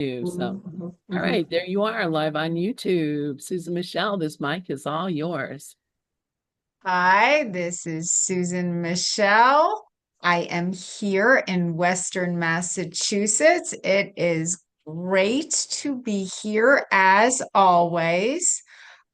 you. So, Mhm, all mhm. right, there you are, live on YouTube. Susan Michelle, this mic is all yours. Hi, this is Susan Michel. I am here in Western Massachusetts. It is great to be here as always.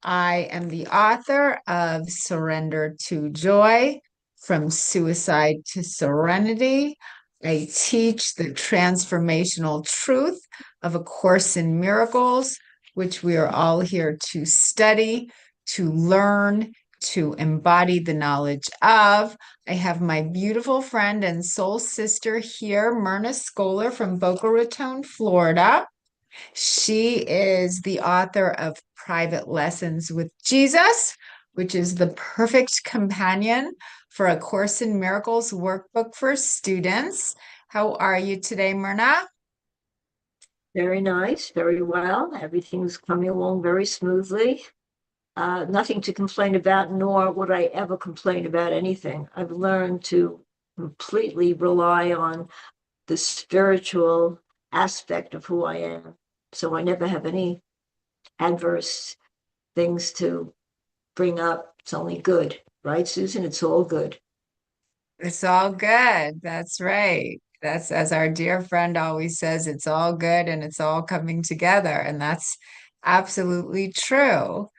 I am the author of Surrender to Joy, From Suicide to Serenity. I teach the transformational truth of A Course in Miracles, which we are all here to study, to learn, to embody the knowledge of. I have my beautiful friend and soul sister here, Myrna Skoller from Boca Raton, Florida. She is the author of Private Lessons with Jesus, which is the perfect companion for A Course in Miracles workbook for students. How are you today, Myrna? Very nice, very well. Everything's coming along very smoothly. Nothing to complain about, nor would I ever complain about anything. I've learned to completely rely on the spiritual aspect of who I am. So I never have any adverse things to bring up. It's only good, right, Susan? It's all good. It's all good. That's right. That's as our dear friend always says, it's all good and it's all coming together. And that's absolutely true.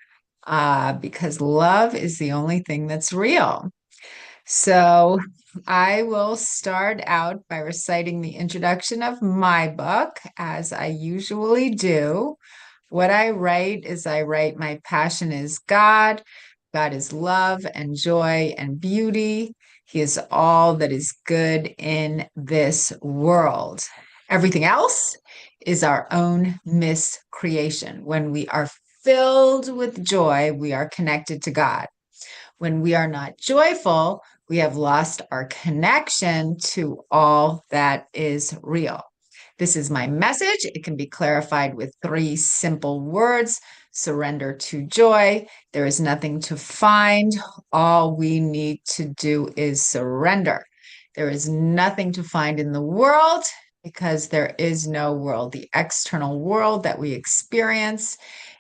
Because love is the only thing that's real. So I will start out by reciting the introduction of my book, as I usually do. What I write is I write, my passion is God. God is love and joy and beauty. He is all that is good in this world. Everything else is our own miscreation. When we are filled with joy, we are connected to God. When we are not joyful, we have lost our connection to all that is real. This is my message. It can be clarified with three simple words: surrender to joy. There is nothing to find. All we need to do is surrender. There is nothing to find in the world because there is no world. The external world that we experience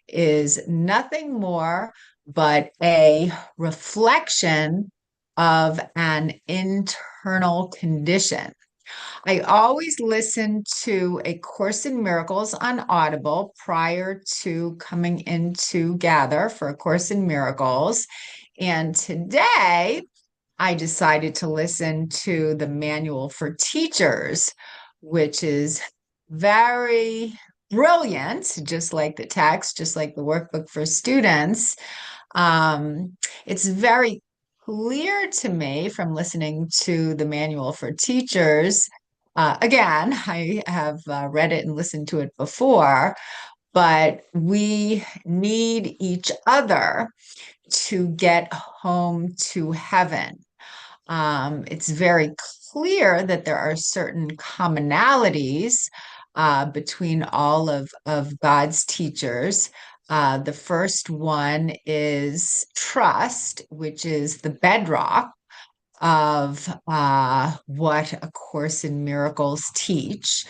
is nothing more but a reflection of an internal condition. I always listen to A Course in Miracles on Audible prior to coming into Gather for A Course in Miracles. And today I decided to listen to the Manual for Teachers, which is very brilliant, just like the text, just like the workbook for students. It's very clear to me from listening to the Manual for Teachers. Again, I have read it and listened to it before, but we need each other to get home to heaven. It's very clear that there are certain commonalities between all of God's teachers. The first one is trust, which is the bedrock of what A Course in Miracles teach,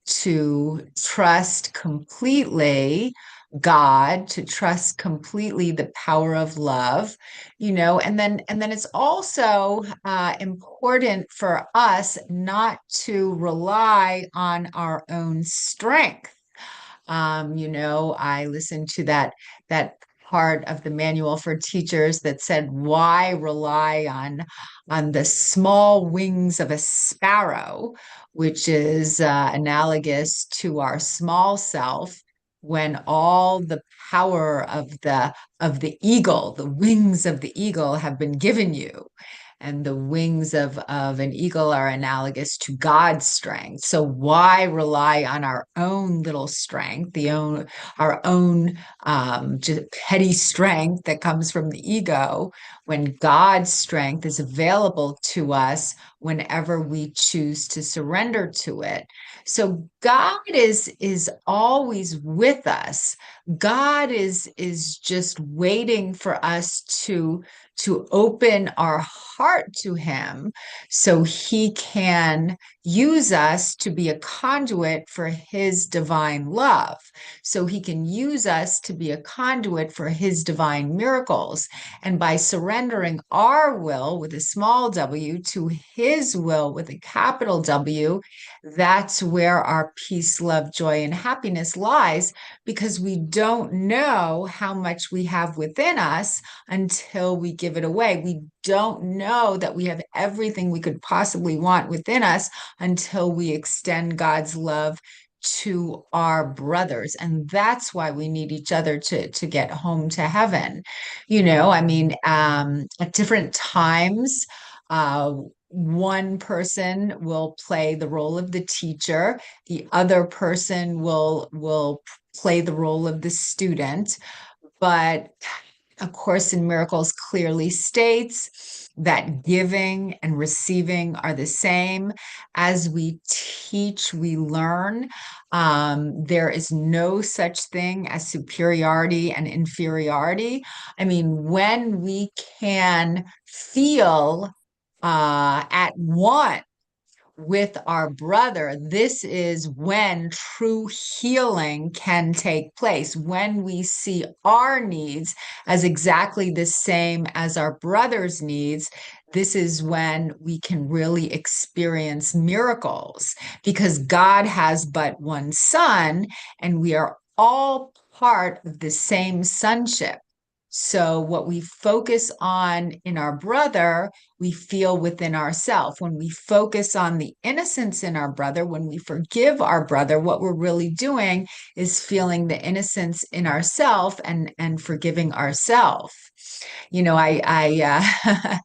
to trust completely God, to trust completely the power of love, and then it's also important for us not to rely on our own strength. I listened to that part of the Manual for Teachers that said, why rely on the small wings of a sparrow, which is analogous to our small self, when all the power of the eagle, the wings of the eagle have been given you. And the wings of an eagle are analogous to God's strength. So why rely on our own little strength, our own just petty strength that comes from the ego, when God's strength is available to us whenever we choose to surrender to it. So God is always with us. God is just waiting for us to open our heart to him so he can use us to be a conduit for his divine love. So he can use us to be a conduit for his divine miracles. And by surrendering our will with a small w to his will with a capital W, that's where our peace, love, joy, and happiness lies, because we don't know how much we have within us until we give it away. We don't know that we have everything we could possibly want within us until we extend God's love to our brothers. And that's why we need each other to get home to heaven. I mean, at different times, one person will play the role of the teacher, the other person will play the role of the student. But A Course in Miracles clearly states that giving and receiving are the same. As we teach, we learn. There is no such thing as superiority and inferiority. I mean, when we can feel at one with our brother, this is when true healing can take place. When we see our needs as exactly the same as our brother's needs, this is when we can really experience miracles, because God has but one son, and we are all part of the same sonship. So what we focus on in our brother, we feel within ourselves. When we focus on the innocence in our brother, when we forgive our brother, what we're really doing is feeling the innocence in ourselves and forgiving ourselves. I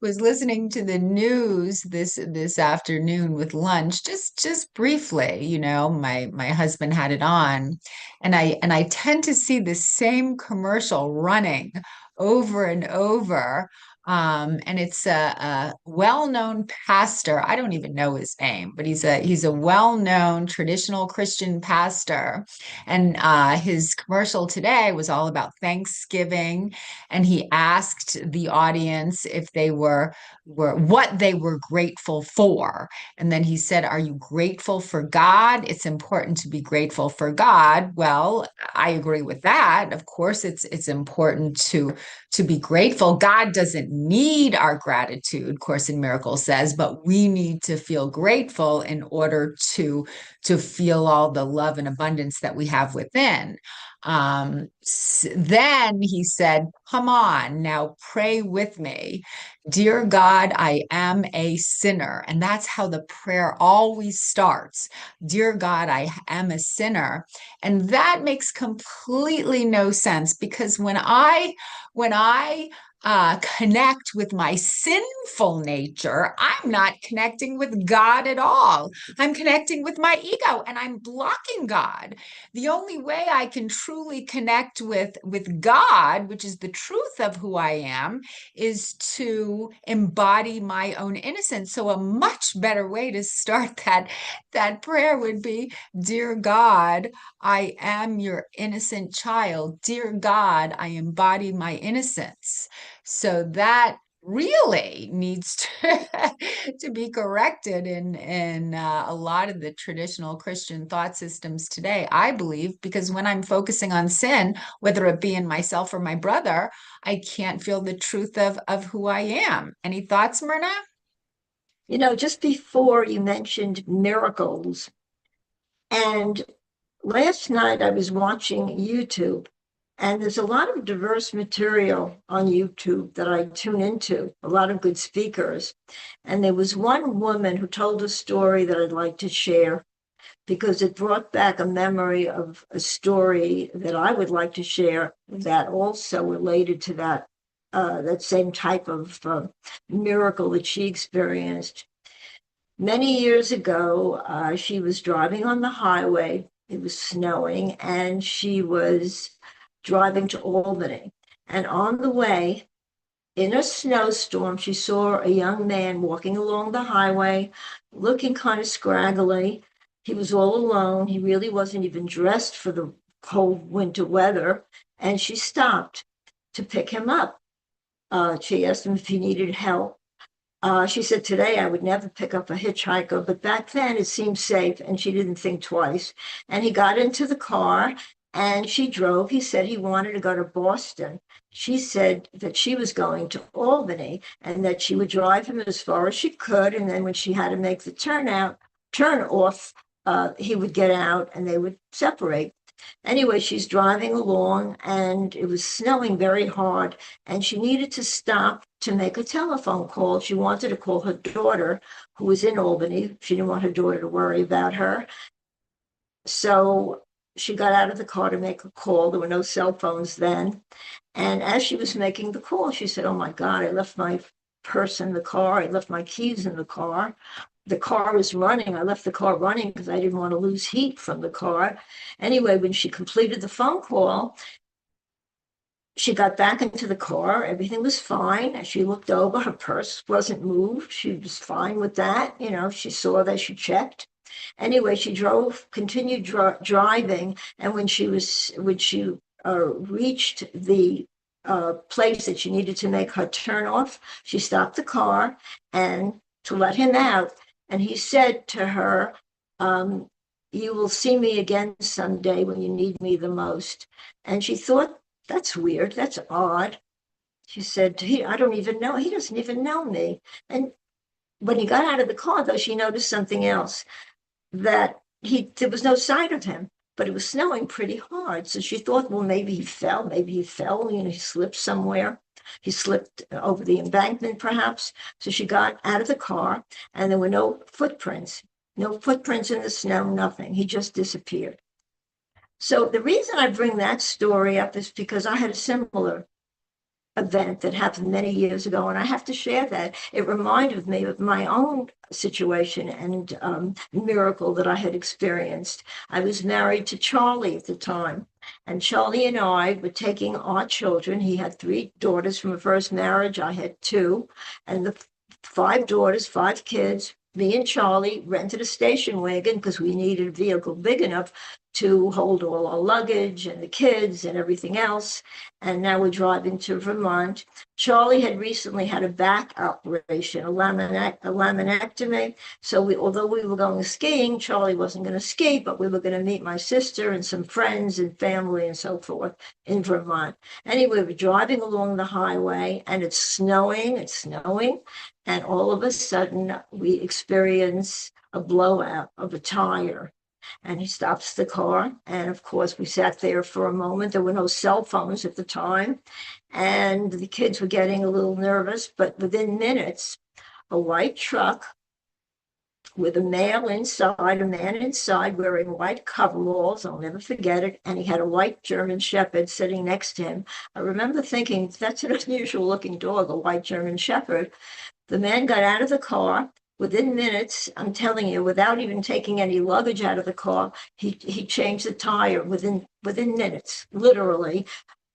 was listening to the news this afternoon with lunch, just briefly. My husband had it on, and I tend to see the same commercial running over and over. And it's a well-known pastor. I don't even know his name, but he's a well-known traditional Christian pastor. And his commercial today was all about Thanksgiving, and he asked the audience if they were what they were grateful for. And then he said, "Are you grateful for God? It's important to be grateful for God." Well, I agree with that. Of course, it's important to be grateful. God doesn't need our gratitude, Course in Miracles says, but we need to feel grateful in order to feel all the love and abundance that we have within. Then he said, "Come on, now pray with me. Dear God, I am a sinner." And that's how the prayer always starts. Dear God, I am a sinner. And that makes completely no sense, because when I connect with my sinful nature, I'm not connecting with God at all. I'm connecting with my ego, and I'm blocking God. The only way I can truly connect with God, which is the truth of who I am, is to embody my own innocence. So a much better way to start that prayer would be, "Dear God, I am your innocent child. Dear God, I embody my innocence." So that really needs to be corrected in a lot of the traditional Christian thought systems today, I believe, because when I'm focusing on sin, whether it be in myself or my brother, I can't feel the truth of who I am. Any thoughts, Myrna? Just before you mentioned miracles, and last night I was watching YouTube, and there's a lot of diverse material on YouTube that I tune into, a lot of good speakers. And there was one woman who told a story that I'd like to share, because it brought back a memory of a story that I would like to share that also related to that same type of miracle that she experienced. Many years ago, she was driving on the highway. It was snowing, and she was driving to Albany. And on the way, in a snowstorm, she saw a young man walking along the highway, looking kind of scraggly. He was all alone. He really wasn't even dressed for the cold winter weather. And she stopped to pick him up. She asked him if he needed help. She said, today I would never pick up a hitchhiker, but back then it seemed safe and she didn't think twice. And he got into the car and she drove. He said he wanted to go to Boston. She said that she was going to Albany and that she would drive him as far as she could. And then when she had to make the turn off, he would get out and they would separate. Anyway, she's driving along and it was snowing very hard and she needed to stop to make a telephone call. She wanted to call her daughter, who was in Albany. She didn't want her daughter to worry about her. So she got out of the car to make a call. There were no cell phones then. And as she was making the call, she said, oh my God, I left my purse in the car. I left my keys in the car. The car was running. I left the car running because I didn't want to lose heat from the car. Anyway, when she completed the phone call, she got back into the car. Everything was fine. As she looked over, her purse wasn't moved. She was fine with that. You know, she saw that, she checked. Anyway, she continued driving. And when she reached the place that she needed to make her turn off, she stopped the car and to let him out. And he said to her, you will see me again someday when you need me the most. And she thought, that's weird. That's odd. She said, I don't even know. He doesn't even know me. And when he got out of the car, though, she noticed something else, that there was no sign of him, but it was snowing pretty hard. So she thought, well, maybe he fell. You know, he slipped somewhere. He slipped over the embankment, perhaps. So she got out of the car and there were no footprints in the snow, nothing. He just disappeared. So the reason I bring that story up is because I had a similar event that happened many years ago, and I have to share that. It reminded me of my own situation and miracle that I had experienced. I was married to Charlie at the time, and Charlie and I were taking our children. He had 3 daughters from a first marriage. I had 2, and the 5 daughters, 5 kids. Me and Charlie rented a station wagon because we needed a vehicle big enough to hold all our luggage and the kids and everything else. And now we're driving to Vermont. Charlie had recently had a back operation, a laminectomy. So although we were going skiing, Charlie wasn't going to ski, but we were going to meet my sister and some friends and family and so forth in Vermont. Anyway, we're driving along the highway and it's snowing. And all of a sudden we experience a blowout of a tire. And he stops the car. And of course, we sat there for a moment. There were no cell phones at the time. And the kids were getting a little nervous. But within minutes, a white truck with a man inside wearing white coveralls. I'll never forget it. And he had a white German Shepherd sitting next to him. I remember thinking, that's an unusual looking dog, a white German Shepherd. The man got out of the car. Within minutes, I'm telling you, without even taking any luggage out of the car, he changed the tire within minutes, literally.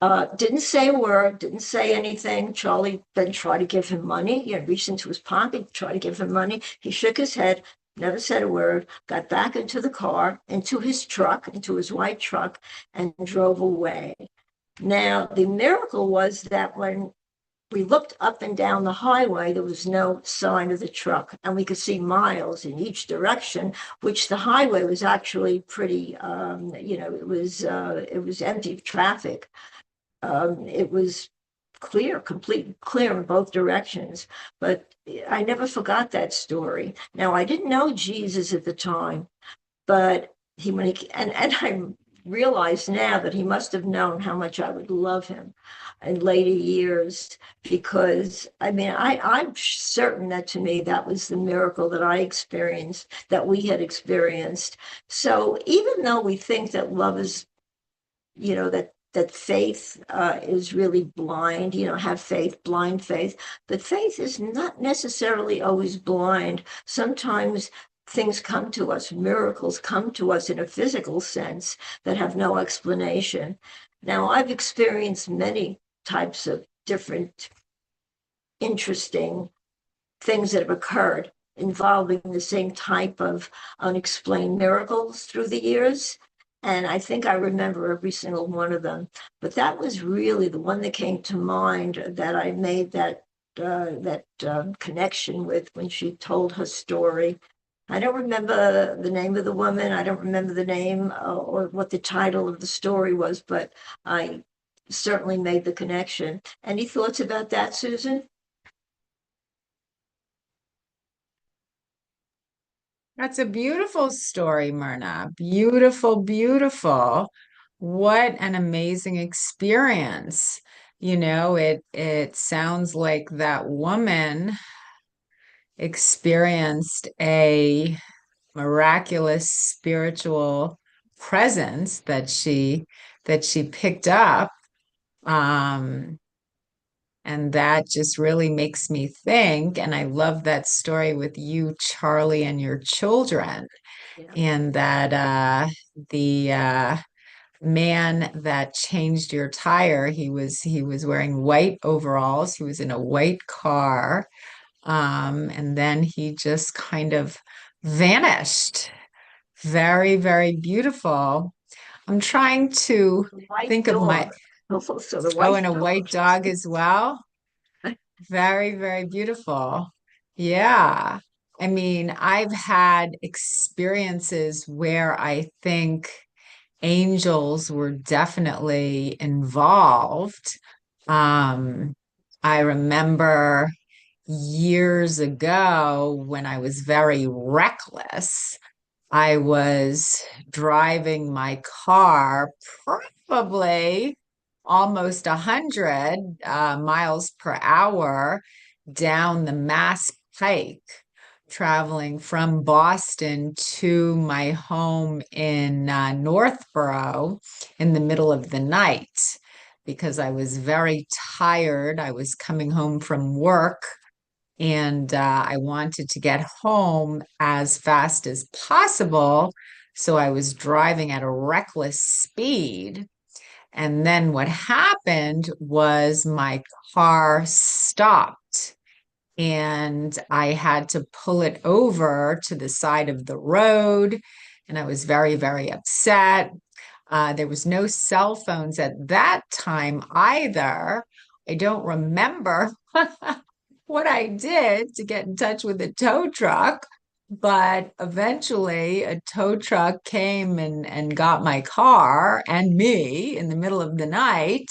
Didn't say a word, didn't say anything. Charlie then tried to give him money. Reached into his pocket, tried to give him money. He shook his head, never said a word, got back into the car, into his white truck, and drove away. Now, the miracle was that when we looked up and down the highway, there was no sign of the truck, and we could see miles in each direction, which the highway was actually pretty, it was empty of traffic. It was completely clear in both directions, but I never forgot that story. Now, I didn't know Jesus at the time, but I realize now that he must have known how much I would love him in later years, because I'm certain that to me that was the miracle that I experienced, that we had experienced. So even though we think that love is, that faith is really blind, have faith, blind faith, but faith is not necessarily always blind. Sometimes things come to us, miracles come to us in a physical sense that have no explanation. Now, I've experienced many types of different interesting things that have occurred involving the same type of unexplained miracles through the years. And I think I remember every single one of them. But that was really the one that came to mind that I made that connection with when she told her story. I don't remember the name of the woman. I don't remember the name or what the title of the story was, but I certainly made the connection. Any thoughts about that, Susan? That's a beautiful story, Myrna. Beautiful, beautiful. What an amazing experience. It sounds like that woman experienced a miraculous spiritual presence that she picked up. Um, and that just really makes me think. And I love that story with you, Charlie, and your children, Yeah. and that the man that changed your tire, he was wearing white overalls, he was in a white car, and then he just kind of vanished. Very, very beautiful. I'm trying to The white think of my, dog. Also, the oh, white and a white dog. dog as well. Very, very beautiful. Yeah. I mean, I've had experiences where I think angels were definitely involved. Um, I remember years ago when I was very reckless. I was driving my car probably almost 100 miles per hour down the Mass Pike, traveling from Boston to my home in Northborough in the middle of the night because I was very tired. I was coming home from work and I wanted to get home as fast as possible. So I was driving at a reckless speed. And then what happened was my car stopped and I had to pull it over to the side of the road. And I was very, very upset. There was no cell phones at that time either. I don't remember what I did to get in touch with a tow truck, but eventually a tow truck came and got my car and me in the middle of the night.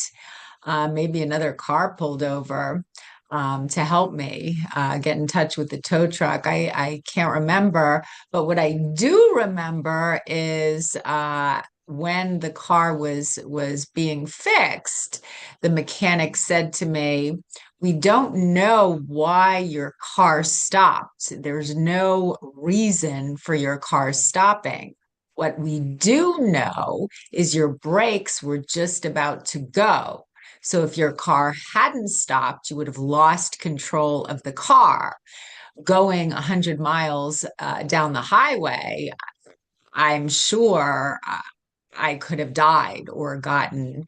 Maybe another car pulled over to help me get in touch with the tow truck. I can't remember, but what I do remember is when the car was being fixed, the mechanic said to me, "We don't know why your car stopped. There's no reason for your car stopping. What we do know is your brakes were just about to go. So if your car hadn't stopped, you would have lost control of the car. Going 100 miles down the highway, I'm sure I could have died or gotten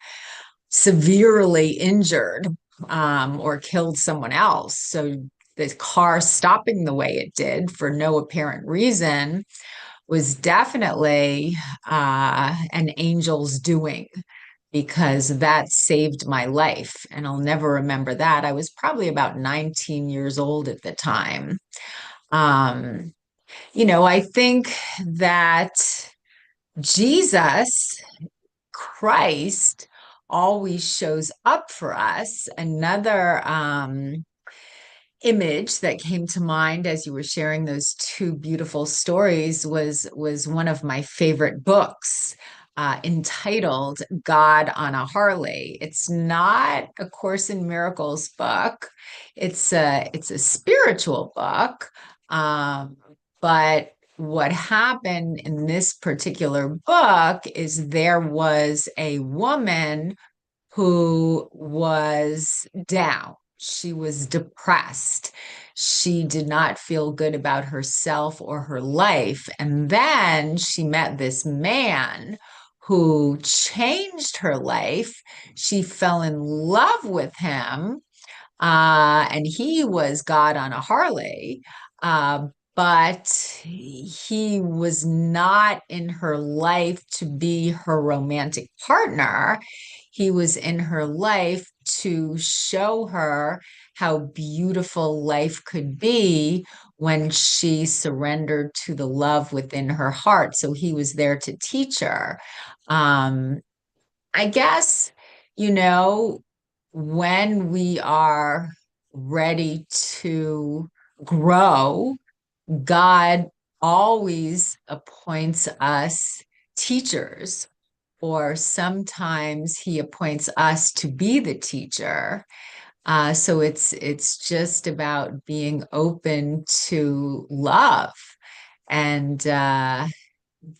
severely injured or killed someone else. So the car stopping the way it did for no apparent reason was definitely an angel's doing because that saved my life. And I'll never remember that. I was probably about 19 years old at the time. Um, I think that Jesus Christ always shows up for us. Another image that came to mind as you were sharing those two beautiful stories was one of my favorite books entitled God on a Harley. It's not a Course in Miracles book. It's a spiritual book. But what happened in this particular book is there was a woman who was down. She was depressed. She did not feel good about herself or her life. And then she met this man who changed her life. She fell in love with him. and he was God on a Harley. But he was not in her life to be her romantic partner. He was in her life to show her how beautiful life could be when she surrendered to the love within her heart. So he was there to teach her. Um, I guess, you know, when we are ready to grow, God always appoints us teachers, or sometimes he appoints us to be the teacher. So it's just about being open to love. And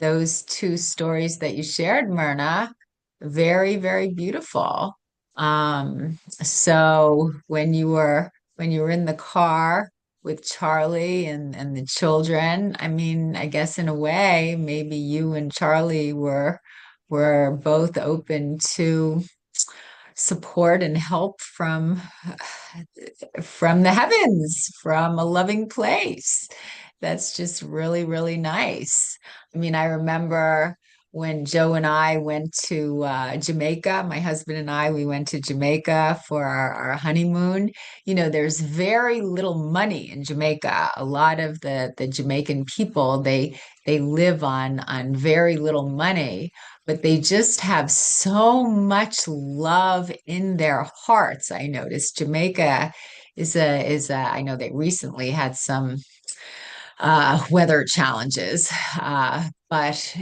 those two stories that you shared, Myrna, very, very beautiful. So when you were in the car with Charlie and the children, I mean, I guess in a way, maybe you and Charlie were both open to support and help from the heavens, from a loving place. That's just really, really nice. I mean, I remember when Joe and I went to Jamaica, my husband and I, we went to Jamaica for our honeymoon. You know, there's very little money in Jamaica. A lot of the Jamaican people, they live on very little money, but they just have so much love in their hearts. I noticed Jamaica is a I know they recently had some weather challenges. But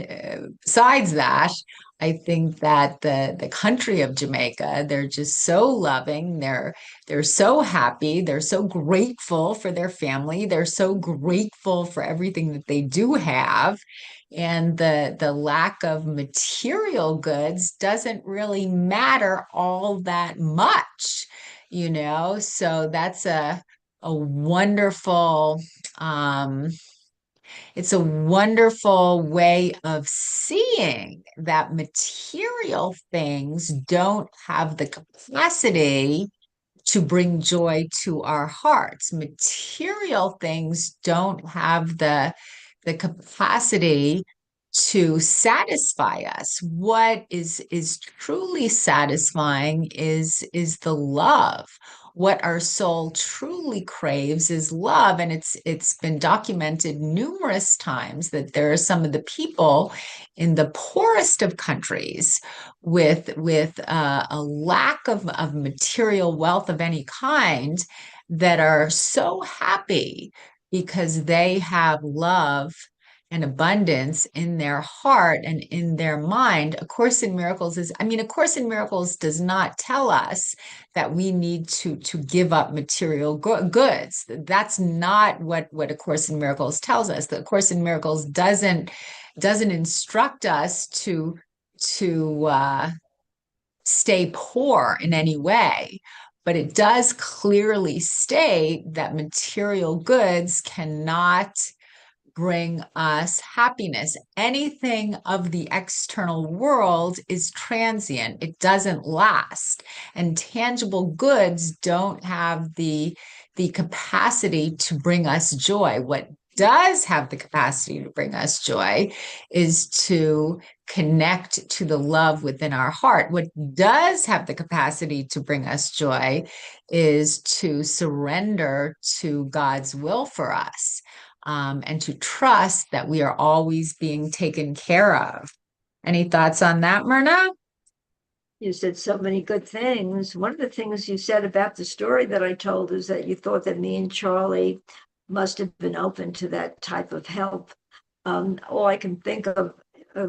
besides that, I think that the country of Jamaica, they're just so loving. They're so happy. They're so grateful for their family. They're so grateful for everything that they do have. And the lack of material goods doesn't really matter all that much, you know? So that's a wonderful um, it's a wonderful way of seeing that material things don't have the capacity to bring joy to our hearts. Material things don't have the capacity to satisfy us. What is truly satisfying is the love. What our soul truly craves is love, and it's been documented numerous times that there are some of the people in the poorest of countries with a lack of material wealth of any kind that are so happy because they have love and abundance in their heart and in their mind. A Course in Miracles is, I mean, A Course in Miracles does not tell us that we need to give up material goods. That's not what A Course in Miracles tells us. The Course in Miracles doesn't instruct us to stay poor in any way, but it does clearly state that material goods cannot bring us happiness. Anything of the external world is transient, it doesn't last. And tangible goods don't have the capacity to bring us joy. What does have the capacity to bring us joy is to connect to the love within our heart. What does have the capacity to bring us joy is to surrender to God's will for us, and to trust that we are always being taken care of. Any thoughts on that, Myrna? You said so many good things. One of the things you said about the story that I told is that you thought that me and Charlie must have been open to that type of help. All I can think of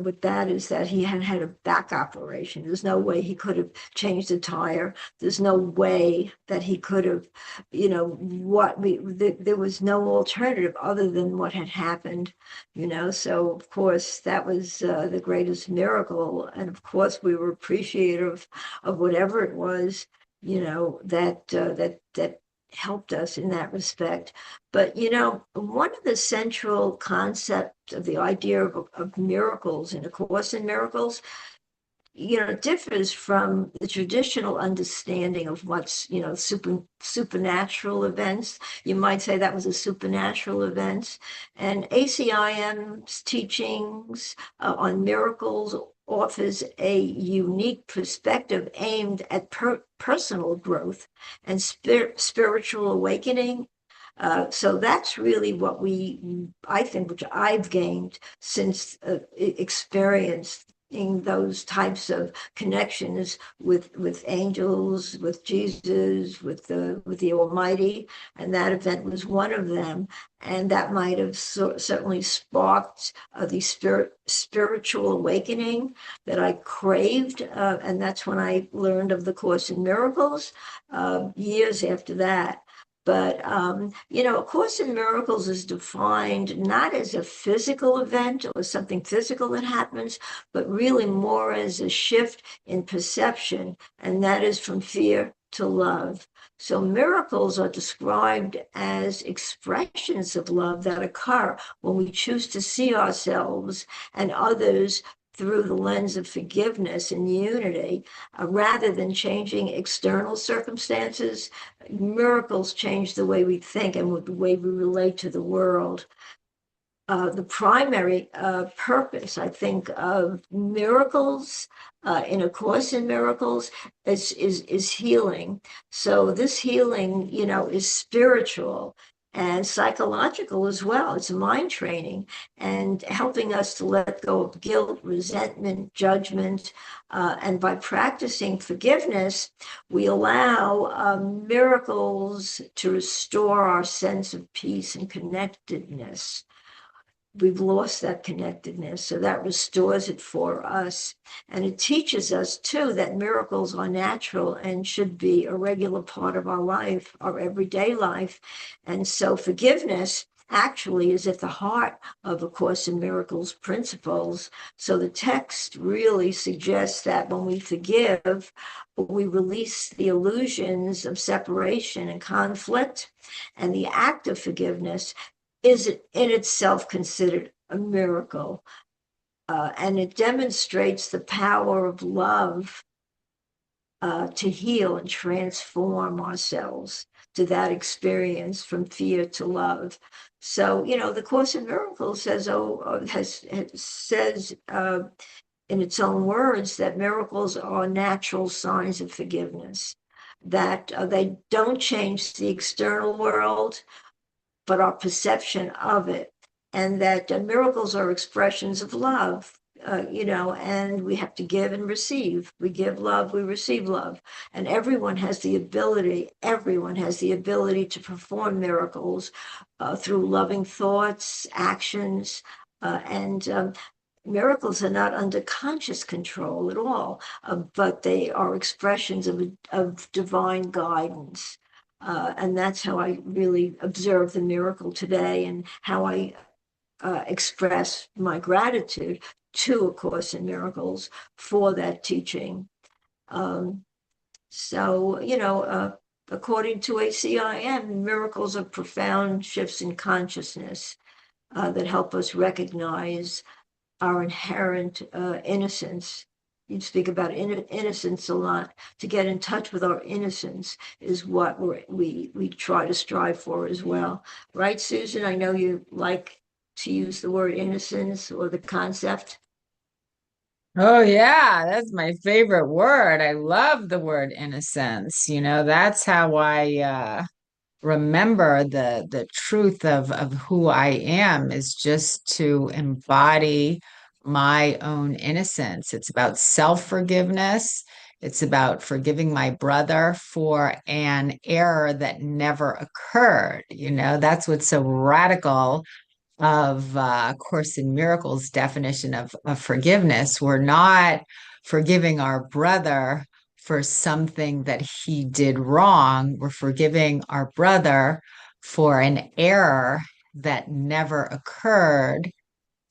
with that is that he had had a back operation. There's no way he could have changed a tire. There's no way that he could have, there was no alternative other than what had happened, So of course that was the greatest miracle, and of course we were appreciative of whatever it was, that helped us in that respect. But one of the central concepts of the idea of miracles in A Course in Miracles differs from the traditional understanding of what's, supernatural events. You might say that was a supernatural event. And ACIM's teachings on miracles offers a unique perspective aimed at personal growth and spiritual awakening. So that's really what I think, which I've gained since experiencing those types of connections with angels, with Jesus, with the Almighty, and that event was one of them, and that might have certainly sparked the spiritual awakening that I craved, and that's when I learned of the Course in Miracles years after that. But, A Course in Miracles is defined not as a physical event or something physical that happens, but really more as a shift in perception, and that is from fear to love. So miracles are described as expressions of love that occur when we choose to see ourselves and others through the lens of forgiveness and unity, rather than changing external circumstances. Miracles change the way we think and the way we relate to the world. The primary purpose, I think, of miracles in A Course in Miracles is healing. So this healing, is spiritual and psychological as well. It's mind training and helping us to let go of guilt, resentment, judgment. And by practicing forgiveness, we allow miracles to restore our sense of peace and connectedness. We've lost that connectedness, so that restores it for us. And it teaches us, too, that miracles are natural and should be a regular part of our life, our everyday life. And so forgiveness actually is at the heart of A Course in Miracles principles. So the text really suggests that when we forgive, we release the illusions of separation and conflict, and the act of forgiveness is in itself considered a miracle. And it demonstrates the power of love to heal and transform ourselves to that experience from fear to love. So, the Course in Miracles says in its own words that miracles are natural signs of forgiveness, that they don't change the external world, but our perception of it, and that miracles are expressions of love, and we have to give and receive. We give love, we receive love, and everyone has the ability to perform miracles through loving thoughts, actions, and miracles are not under conscious control at all, but they are expressions of divine guidance. And that's how I really observe the miracle today, and how I express my gratitude to A Course in Miracles for that teaching. According to ACIM, miracles are profound shifts in consciousness that help us recognize our inherent innocence. You speak about innocence a lot. To get in touch with our innocence is what we try to strive for as well. Right, Susan? I know you like to use the word innocence or the concept. Oh yeah, that's my favorite word. I love the word innocence. That's how I remember the truth of who I am, is just to embody my own innocence. It's about self-forgiveness. It's about forgiving my brother for an error that never occurred. That's what's so radical of Course in Miracles definition of forgiveness. We're not forgiving our brother for something that he did wrong. We're forgiving our brother for an error that never occurred,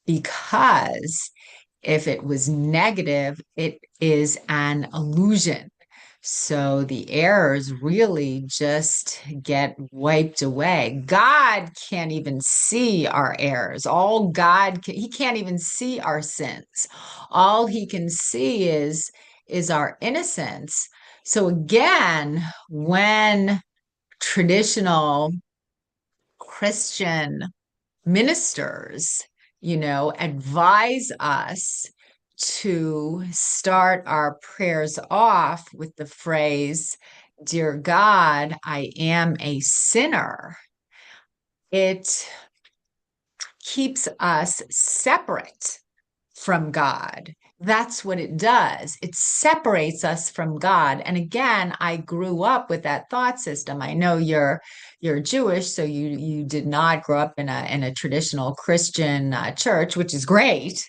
because if it was negative, it is an illusion. So the errors really just get wiped away. God can't even see our errors. He can't even see our sins. All he can see is our innocence. So again, when traditional Christian ministers, advise us to start our prayers off with the phrase, "Dear God, I am a sinner." It keeps us separate from God. That's what it does. It separates us from God. And again, I grew up with that thought system. I know you're Jewish, so you did not grow up in a traditional Christian church, which is great.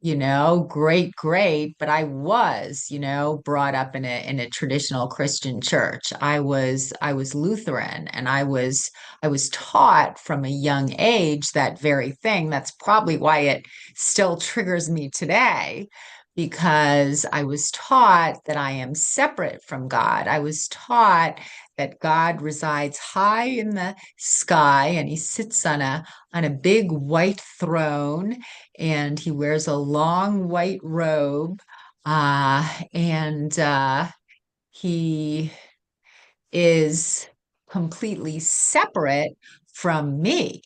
Great, but I was, brought up in a traditional Christian church. I was Lutheran, and I was taught from a young age that very thing. That's probably why it still triggers me today, because I was taught that I am separate from God. I was taught that God resides high in the sky and he sits on a big white throne, and he wears a long white robe, and he is completely separate from me.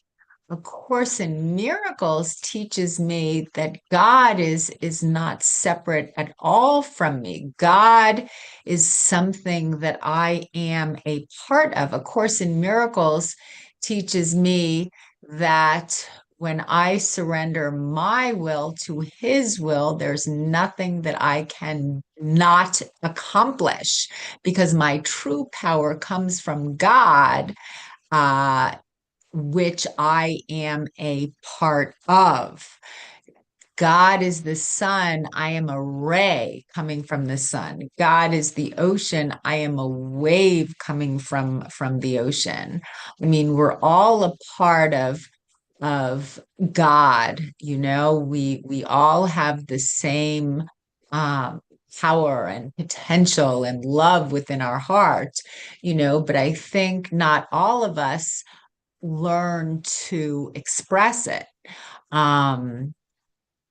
A Course in Miracles teaches me that God is not separate at all from me. God is something that I am a part of. A Course in Miracles teaches me that when I surrender my will to his will, there's nothing that I can not accomplish, because my true power comes from God, uh, which I am a part of. God is the sun. I am a ray coming from the sun. God is the ocean. I am a wave coming from the ocean. I mean, we're all a part of God. We all have the same um, power and potential and love within our hearts, but I think not all of us learn to express it. Um,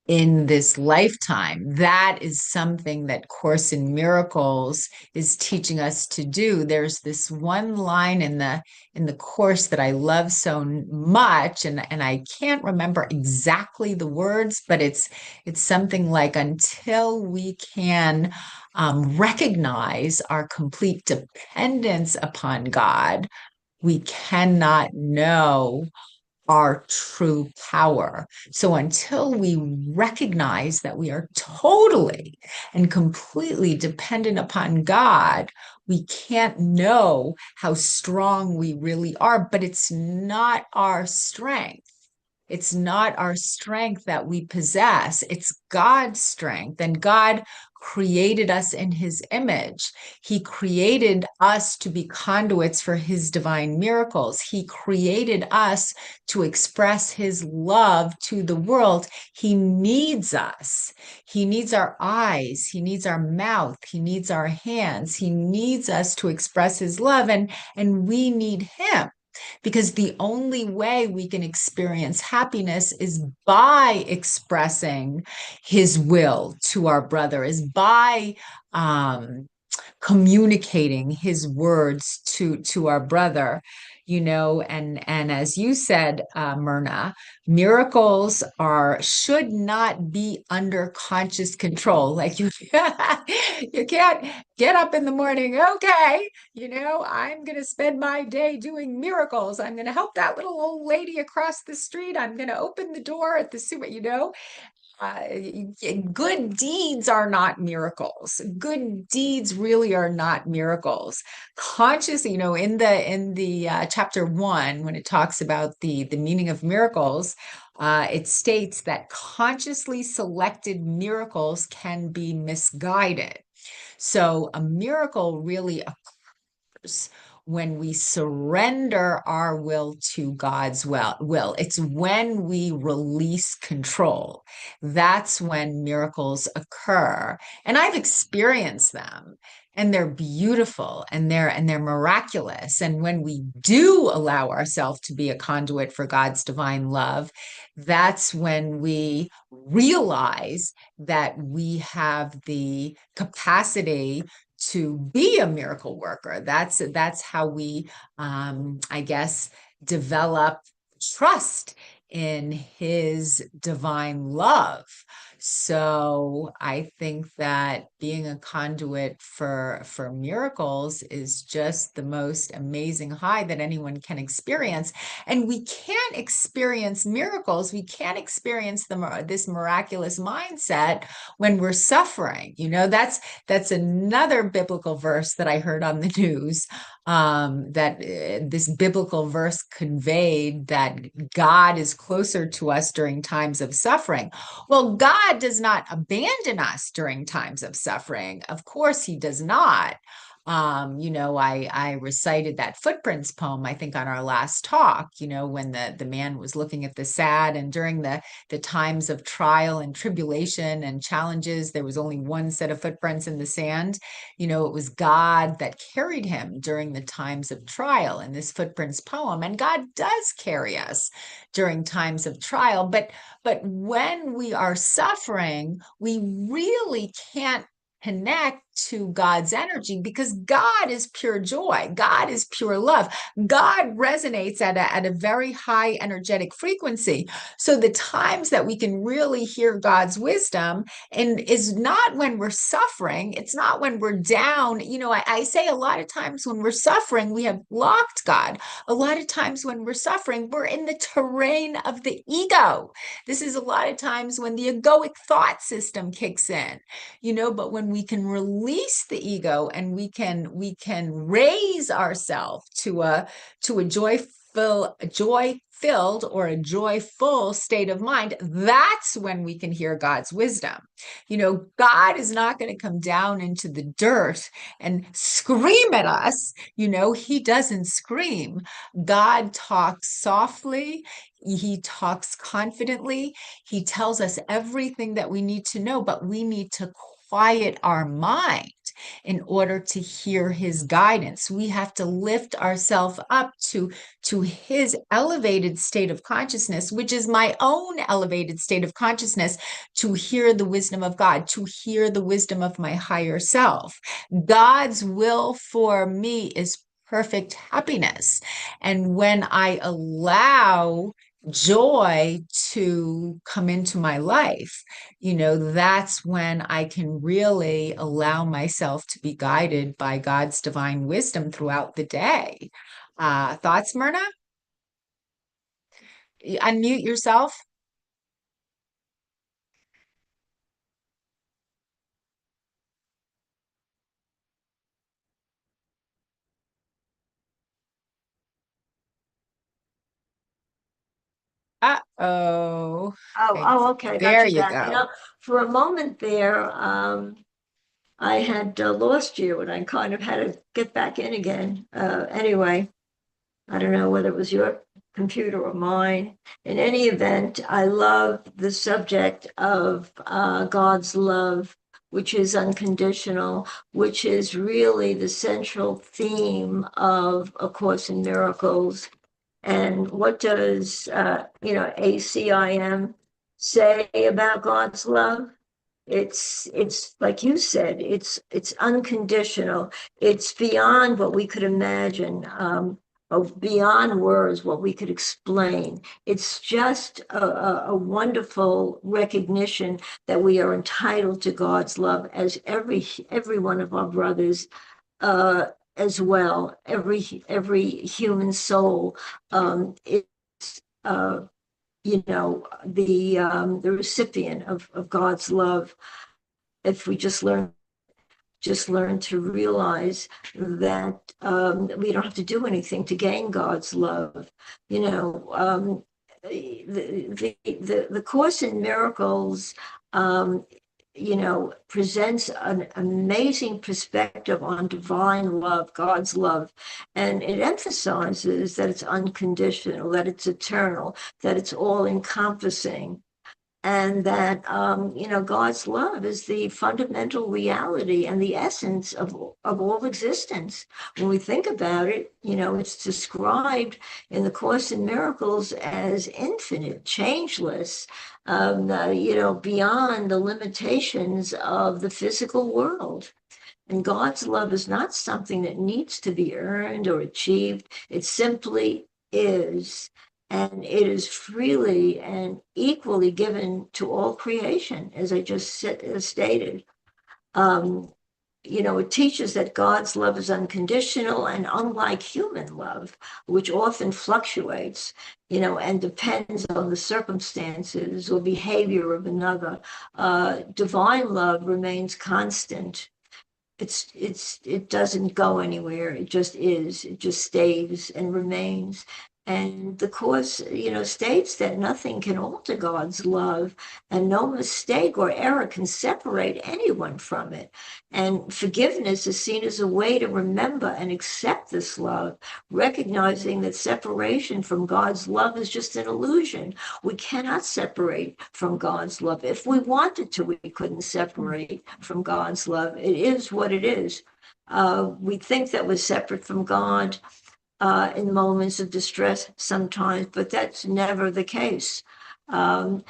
in this lifetime. That is something that Course in Miracles is teaching us to do. There's this one line in the course that I love so much, and I can't remember exactly the words, but it's something like, until we can recognize our complete dependence upon God, we cannot know our true power. So until we recognize that we are totally and completely dependent upon God, we can't know how strong we really are. But it's not our strength. It's not our strength that we possess. It's God's strength. And God created us in his image. He created us to be conduits for his divine miracles. He created us to express his love to the world. He needs us. He needs our eyes. He needs our mouth. He needs our hands. He needs us to express his love, and we need him. Because the only way we can experience happiness is by expressing his will to our brother, is by communicating his words to our brother. And as you said, Myrna, miracles should not be under conscious control. Like you can't get up in the morning, okay, I'm going to spend my day doing miracles. I'm going to help that little old lady across the street. I'm going to open the door at the super, uh, good deeds are not miracles. Good deeds really are not miracles. Conscious, in the chapter 1, when it talks about the meaning of miracles, it states that consciously selected miracles can be misguided. So a miracle really occurs when we surrender our will to God's will. It's when we release control. That's when miracles occur. And I've experienced them. And they're beautiful and they're miraculous. And when we do allow ourselves to be a conduit for God's divine love, that's when we realize that we have the capacity to be a miracle worker. That's how we, I guess, develop trust in his divine love. So I think that being a conduit for miracles is just the most amazing high that anyone can experience. And we can't experience miracles. We can't experience this miraculous mindset when we're suffering. That's another biblical verse that I heard on the news, that this biblical verse conveyed that God is closer to us during times of suffering. Well, God does not abandon us during times of suffering. Of course, he does not. I recited that Footprints poem, I think, on our last talk, when the man was looking at the sad, and during the times of trial and tribulation and challenges, there was only one set of footprints in the sand. It was God that carried him during the times of trial in this Footprints poem. And God does carry us during times of trial. But when we are suffering, we really can't connect to God's energy, because God is pure joy. God is pure love. God resonates at a very high energetic frequency. So the times that we can really hear God's wisdom and is not when we're suffering. It's not when we're down. I say a lot of times when we're suffering, we have blocked God. A lot of times when we're suffering, we're in the terrain of the ego. This is a lot of times when the egoic thought system kicks in, but when we can release the ego and we can raise ourselves to a joy-filled or a joyful state of mind, that's when we can hear God's wisdom. God is not going to come down into the dirt and scream at us. He doesn't scream. God talks softly. He talks confidently. He tells us everything that we need to know, but we need to quiet our mind in order to hear his guidance. We have to lift ourselves up to his elevated state of consciousness, which is my own elevated state of consciousness, to hear the wisdom of God, to hear the wisdom of my higher self. God's will for me is perfect happiness. And when I allow joy to come into my life, that's when I can really allow myself to be guided by God's divine wisdom throughout the day. Thoughts, Myrna? Unmute yourself. Uh-oh. Okay, I got There you you back. go. For a moment there, I had lost you, and I kind of had to get back in again. Anyway, I don't know whether it was your computer or mine. In any event, I love the subject of God's love, which is unconditional, which is really the central theme of A Course in Miracles. And what does ACIM say about God's love? It's like you said, it's unconditional. It's beyond what we could imagine, beyond words, what we could explain. It's just a wonderful recognition that we are entitled to God's love, as every one of our brothers, as well. Every human soul is the recipient of God's love. If we just learn to realize that we don't have to do anything to gain God's love. The Course in Miracles presents an amazing perspective on divine love, God's love. And it emphasizes that it's unconditional, that it's eternal, that it's all encompassing. And that, God's love is the fundamental reality and the essence of all existence. When we think about it, it's described in the Course in Miracles as infinite, changeless, beyond the limitations of the physical world. And God's love is not something that needs to be earned or achieved. It simply is. And it is freely and equally given to all creation, as I just stated. It teaches that God's love is unconditional and unlike human love, which often fluctuates, and depends on the circumstances or behavior of another. Divine love remains constant. It doesn't go anywhere. It just is. It just stays and remains. And the Course, states that nothing can alter God's love, and no mistake or error can separate anyone from it. And forgiveness is seen as a way to remember and accept this love, recognizing that separation from God's love is just an illusion. We cannot separate from God's love. If we wanted to, we couldn't separate from God's love. It is what it is. We think that we're separate from God in moments of distress sometimes, but that's never the case. God's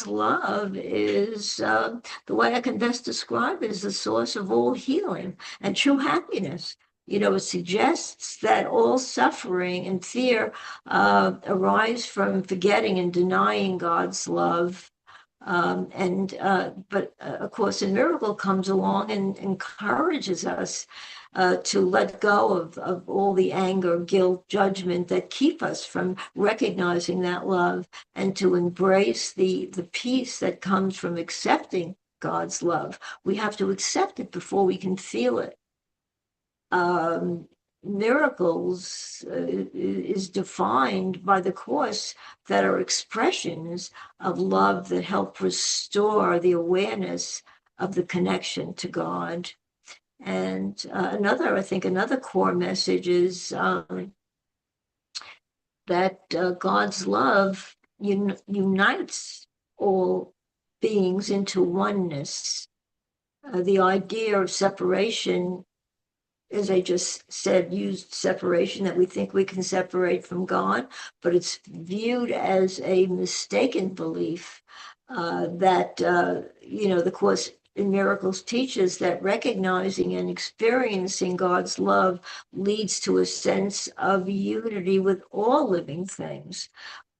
love is the way I can best describe it is the source of all healing and true happiness. It suggests that all suffering and fear arise from forgetting and denying God's love. But A Course in Miracle comes along and encourages us to let go of all the anger, guilt, judgment that keep us from recognizing that love, and to embrace the peace that comes from accepting God's love. We have to accept it before we can feel it. Miracles is defined by the Course that are expressions of love that help restore the awareness of the connection to God. And another core message is that God's love unites all beings into oneness. The idea of separation, as I just said, used separation, that we think we can separate from God, but it's viewed as a mistaken belief that, the Course in Miracles teaches that recognizing and experiencing God's love leads to a sense of unity with all living things.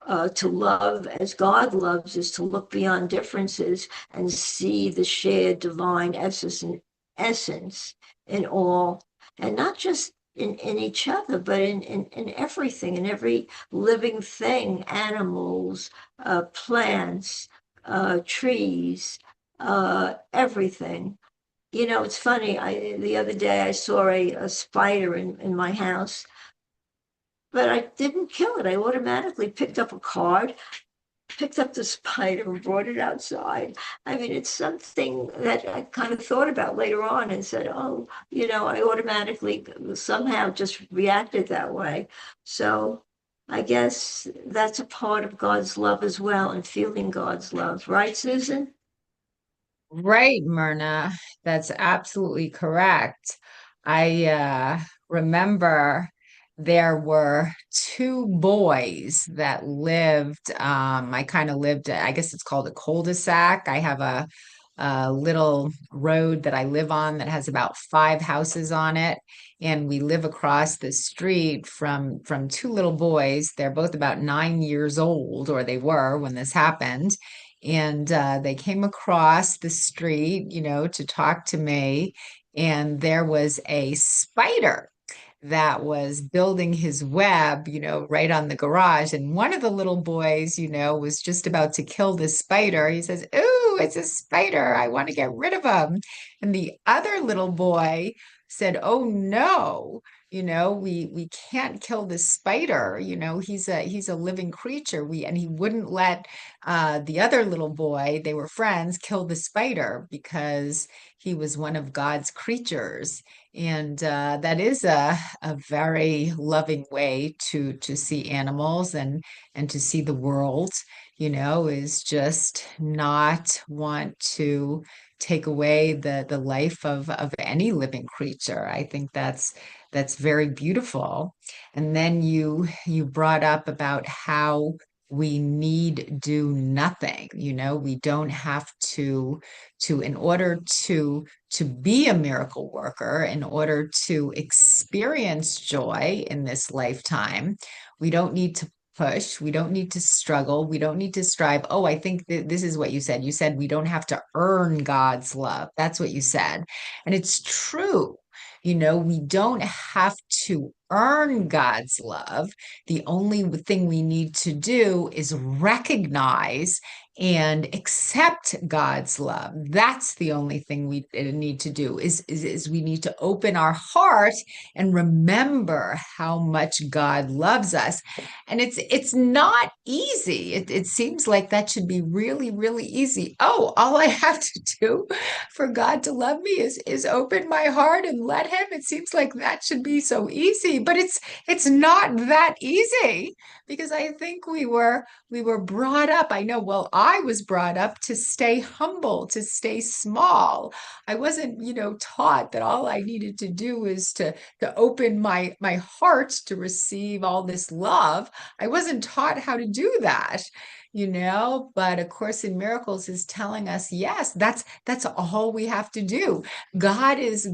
To love as God loves is to look beyond differences and see the shared divine essence in all, and not just in each other, but in everything, in every living thing, animals, plants, trees, everything. It's funny. The other day I saw a spider in my house, but I didn't kill it. I automatically picked up a card, picked up the spider, and brought it outside. I mean, it's something that I kind of thought about later on and said, oh, I automatically somehow just reacted that way. So I guess that's a part of God's love as well, and feeling God's love. Right, Susan? Right, Myrna. That's absolutely correct. I remember there were two boys that lived. I kind of lived, I guess it's called a cul-de-sac. I have a little road that I live on that has about 5 houses on it. And we live across the street from two little boys. They're both about 9 years old, or they were when this happened. And they came across the street, to talk to me. And there was a spider that was building his web, right on the garage. And one of the little boys, was just about to kill the spider. He says, "Ooh, it's a spider. I want to get rid of him." And the other little boy said, "Oh no, we can't kill this spider. He's a living creature. And he wouldn't let the other little boy, they were friends, kill the spider because he was one of God's creatures. And that is a very loving way to see animals and to see the world, is just not want to take away the life of any living creature. I think that's very beautiful. And then you brought up about how we need do nothing. We don't have to in order to be a miracle worker, in order to experience joy in this lifetime, we don't need to push. We don't need to struggle. We don't need to strive. Oh, I think that this is what you said. You said we don't have to earn God's love. That's what you said. And it's true. We don't have to earn God's love. The only thing we need to do is recognize and accept God's love. That's the only thing we need to do is we need to open our heart and remember how much God loves us. And it's not easy. It seems like that should be really, really easy. Oh, all I have to do for God to love me is open my heart and let him. It seems like that should be so easy, but it's not that easy, because I think we were brought up. I know, well, I was brought up to stay humble, to stay small. I wasn't, taught that all I needed to do was to open my heart to receive all this love. I wasn't taught how to do that, but A Course in Miracles is telling us, yes, that's all we have to do. God is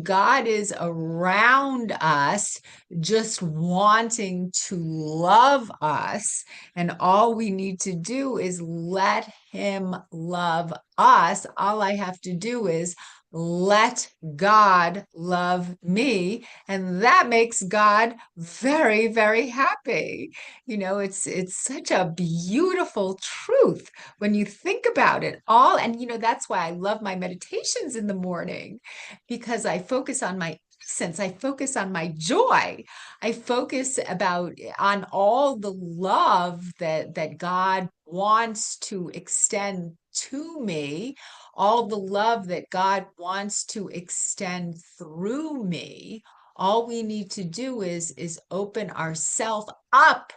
around us, just wanting to love us, and all we need to do is let him love us. All I have to do is let God love me, and that makes God very, very happy. It's such a beautiful truth when you think about it all. And that's why I love my meditations in the morning, because I focus on my essence, I focus on my joy, I focus on all the love that God wants to extend to me, all the love that God wants to extend through me. All we need to do is open ourselves up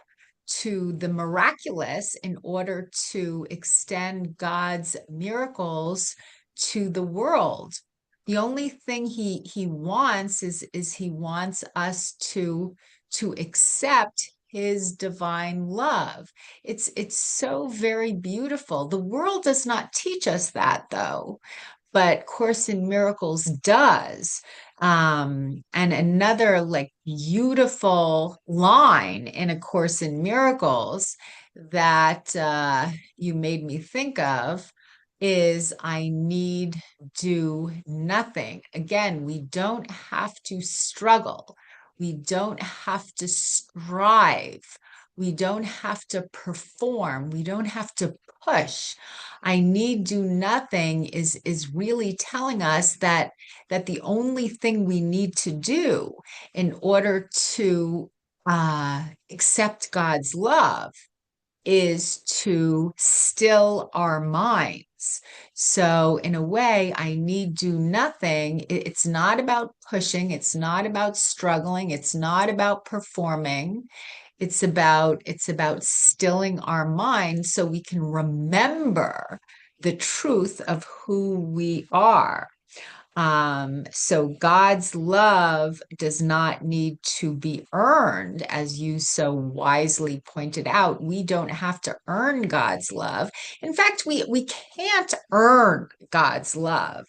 to the miraculous in order to extend God's miracles to the world. The only thing he wants is he wants us to accept his divine love. It's so very beautiful. The world does not teach us that, though, but Course in Miracles does. And another like beautiful line in A Course in Miracles that you made me think of is, I need do nothing. Again, we don't have to struggle. We don't have to strive. We don't have to perform. We don't have to push. I need do nothing is really telling us that the only thing we need to do in order to accept God's love is to still our minds. So in a way, I need do nothing. It's not about pushing. It's not about struggling. It's not about performing. It's about stilling our minds so we can remember the truth of who we are. So God's love does not need to be earned, as you so wisely pointed out. We don't have to earn God's love. In fact, we can't earn God's love.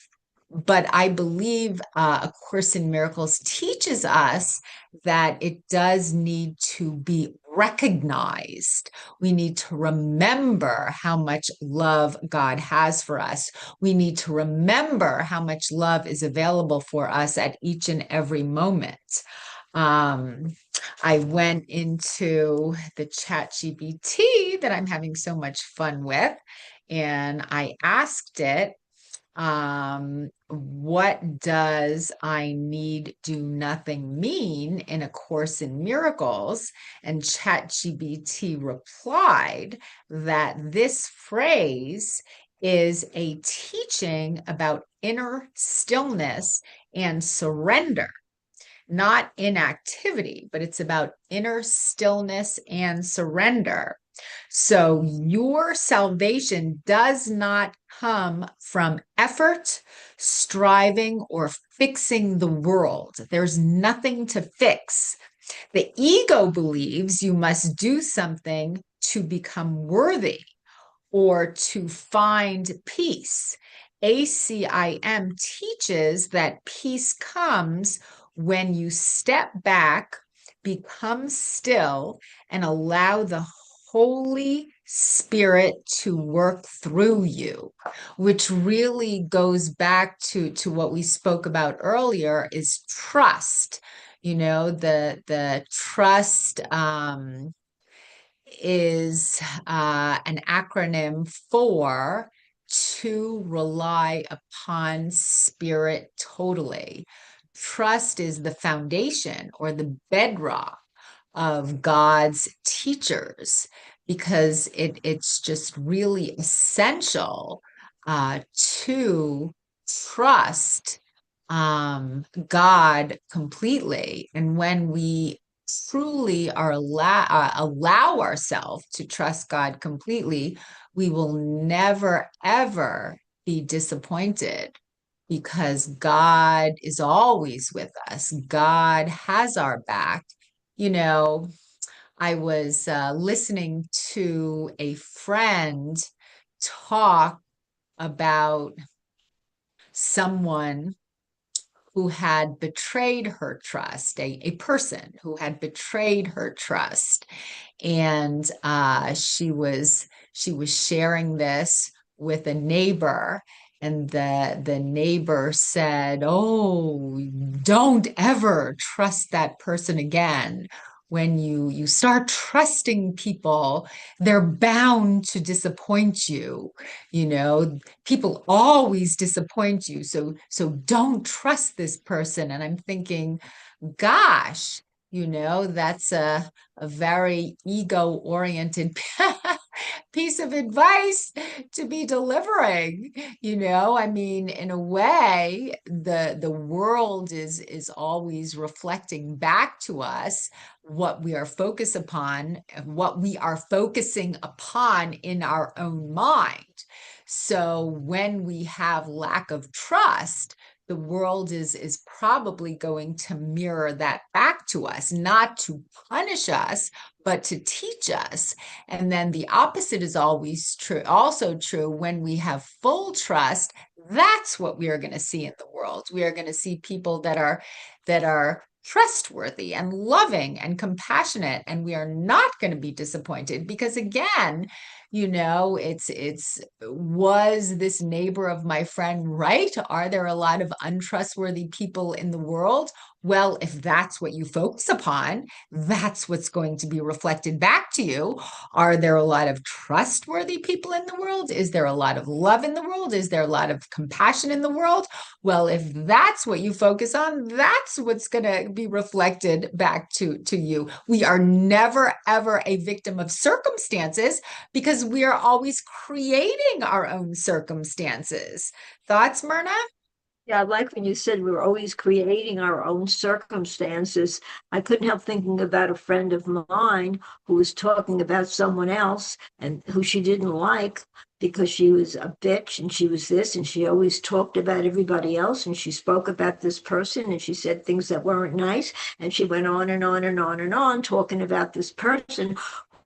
But I believe A Course in Miracles teaches us that it does need to be recognized. We need to remember how much love God has for us. We need to remember how much love is available for us at each and every moment. I went into the ChatGPT that I'm having so much fun with, and I asked it, What does I need do nothing mean in A Course in Miracles? And ChatGPT replied that this phrase is a teaching about inner stillness and surrender, not inactivity, but it's about inner stillness and surrender. So your salvation does not come from effort, striving, or fixing the world. There's nothing to fix. The ego believes you must do something to become worthy or to find peace. ACIM teaches that peace comes when you step back, become still, and allow the Holy Spirit to work through you, which really goes back to what we spoke about earlier, is trust. You know, the trust is an acronym for to rely upon spirit totally. Trust is the foundation or the bedrock of God's teachers, because it's just really essential to trust God completely. And when we truly allow ourselves to trust God completely, we will never, ever be disappointed, because God is always with us. God has our back. You know, I was listening to a friend talk about someone who had betrayed her trust, a person who had betrayed her trust. And she was sharing this with a neighbor, and the neighbor said, "Oh, don't ever trust that person again. When you start trusting people, they're bound to disappoint you. You know, people always disappoint you. So don't trust this person." And I'm thinking, gosh, that's a very ego-oriented piece of advice to be delivering. I mean, in a way, the world is always reflecting back to us what we are focused upon, what we are focusing upon in our own mind. So when we have lack of trust, the world is probably going to mirror that back to us, not to punish us, but to teach us. And then the opposite is always true, also true. When we have full trust, that's what we are going to see in the world. We are going to see people that are trustworthy and loving and compassionate, and we are not going to be disappointed, because again, it's was this neighbor of my friend right? Are there a lot of untrustworthy people in the world? Well, if that's what you focus upon, that's what's going to be reflected back to you. Are there a lot of trustworthy people in the world? Is there a lot of love in the world? Is there a lot of compassion in the world? Well, if that's what you focus on, that's what's going to be reflected back to you. We are never, ever a victim of circumstances, because we are always creating our own circumstances. Thoughts, Myrna? Yeah, I like when you said we were always creating our own circumstances. I couldn't help thinking about a friend of mine who was talking about someone else and who she didn't like because she was a bitch and she was this, and she always talked about everybody else, and she spoke about this person and she said things that weren't nice, and she went on and on and on and on talking about this person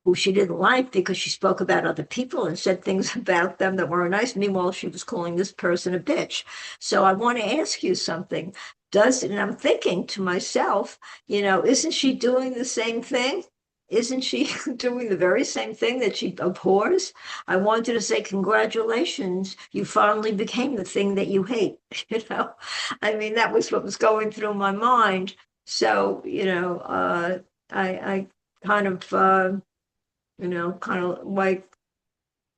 who she didn't like because she spoke about other people and said things about them that weren't nice. Meanwhile, she was calling this person a bitch. So I want to ask you something. And I'm thinking to myself, isn't she doing the same thing? Isn't she doing the very same thing that she abhors? I wanted to say, congratulations, you finally became the thing that you hate. I mean, that was what was going through my mind. So, I kind of, kind of like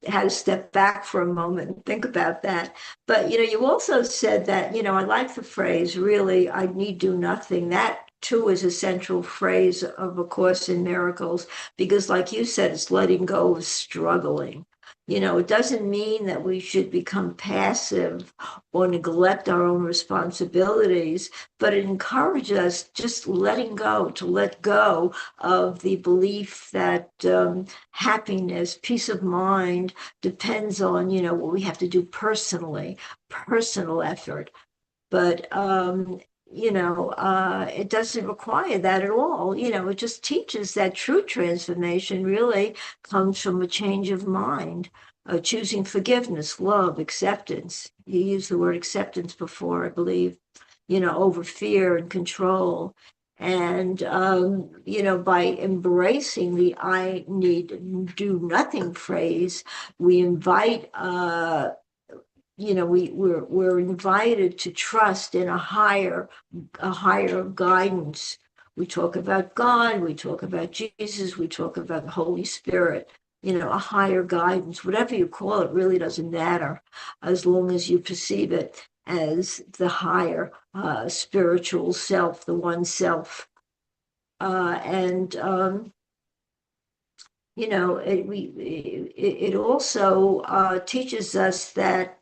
had to step back for a moment and think about that. But you also said that, I like the phrase, really, I need do nothing. That too is a central phrase of A Course in Miracles, because like you said, it's letting go of struggling. It doesn't mean that we should become passive or neglect our own responsibilities, but it encourages us just letting go, to let go of the belief that happiness, peace of mind depends on, what we have to do personally, personal effort. But it doesn't require that at all. It just teaches that true transformation really comes from a change of mind, choosing forgiveness, love, acceptance. You used the word acceptance before, I believe, over fear and control. And, by embracing the I need do nothing phrase, we invite, we're invited to trust in a higher guidance. We talk about God, we talk about Jesus, we talk about the Holy Spirit, a higher guidance, whatever you call it, really doesn't matter as long as you perceive it as the higher spiritual self, the one self. And it also teaches us that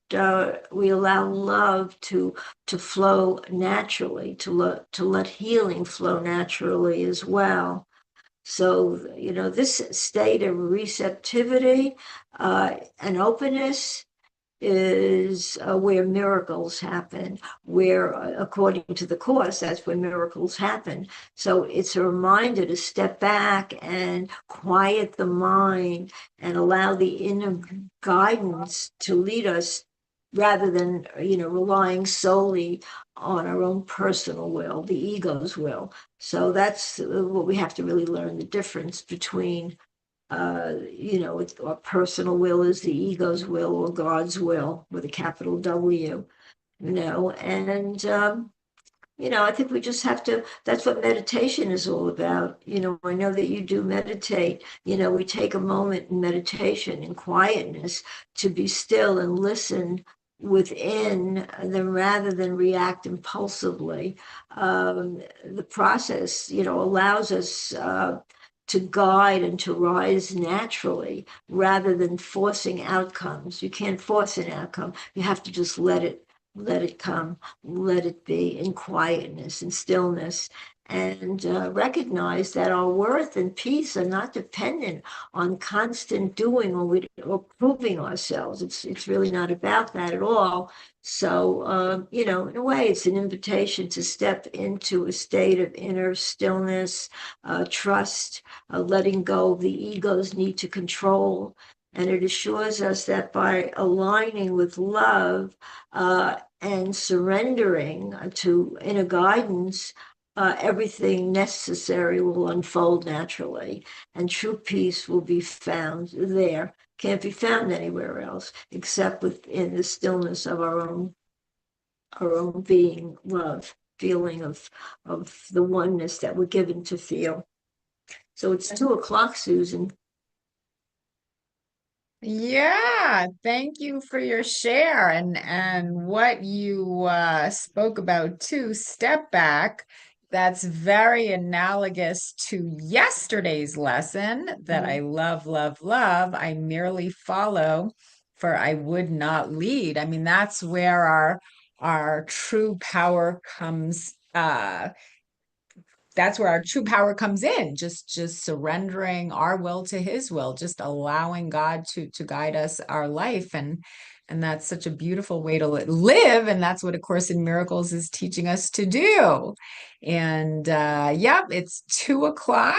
we allow love to flow naturally, to let healing flow naturally as well. So, this state of receptivity and openness is where miracles happen, where, according to the Course, that's where miracles happen. So it's a reminder to step back and quiet the mind and allow the inner guidance to lead us rather than, relying solely on our own personal will, the ego's will. So that's what we have to really learn, the difference between our personal will is the ego's will or God's will with a capital W, and I think we just have to, that's what meditation is all about. I know that you do meditate. We take a moment in meditation in quietness to be still and listen within them rather than react impulsively. The process, allows us to guide and to rise naturally rather than forcing outcomes. You can't force an outcome. You have to just let it come, let it be in quietness and stillness, and recognize that our worth and peace are not dependent on constant doing or proving ourselves. It's really not about that at all. So, in a way, it's an invitation to step into a state of inner stillness, trust, letting go of the ego's need to control. And it assures us that by aligning with love and surrendering to inner guidance, everything necessary will unfold naturally, and true peace will be found there. Can't be found anywhere else except within the stillness of our own being, love, feeling of the oneness that we're given to feel. So it's 2:00, Susan. Yeah, thank you for your share and what you spoke about too. Step back. That's very analogous to yesterday's lesson that I love, love, love. I merely follow, for I would not lead. I mean, that's where our true power comes that's where our true power comes in, just surrendering our will to his will, just allowing God to guide us our life. And that's such a beautiful way to live, and that's what A Course in Miracles is teaching us to do. And it's 2:00,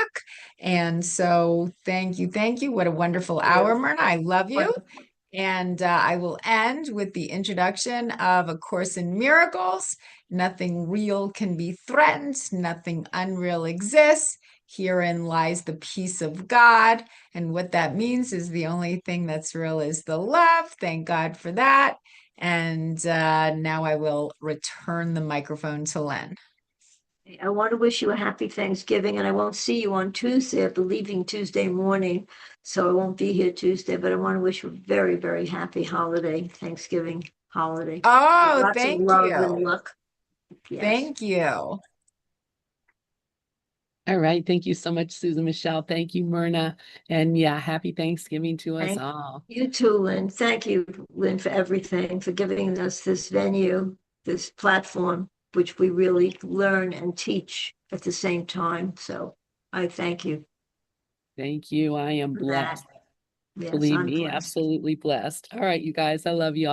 and so thank you, what a wonderful hour, Myrna. I love you. And I will end with the introduction of A Course in Miracles. Nothing real can be threatened. Nothing unreal exists. Herein lies the peace of God. And what that means is the only thing that's real is the love. Thank God for that. And now I will return the microphone to Len. I want to wish you a happy Thanksgiving, and I won't see you on Tuesday. I'll be leaving Tuesday morning, so I won't be here Tuesday, but I want to wish you a very, very happy holiday, Thanksgiving holiday. Oh, Lots of thank love and you. luck. Yes. Thank you. All right. Thank you so much, Susan Michelle. Thank you, Myrna. And yeah, happy Thanksgiving to us Thank all. you too, Lynn. Thank you, Lynn, for everything, for giving us this venue, this platform, which we really learn and teach at the same time. So I thank you Thank you. I am for that. blessed. Yes, Believe I'm me, blessed. absolutely blessed. All right, you guys, I love you all.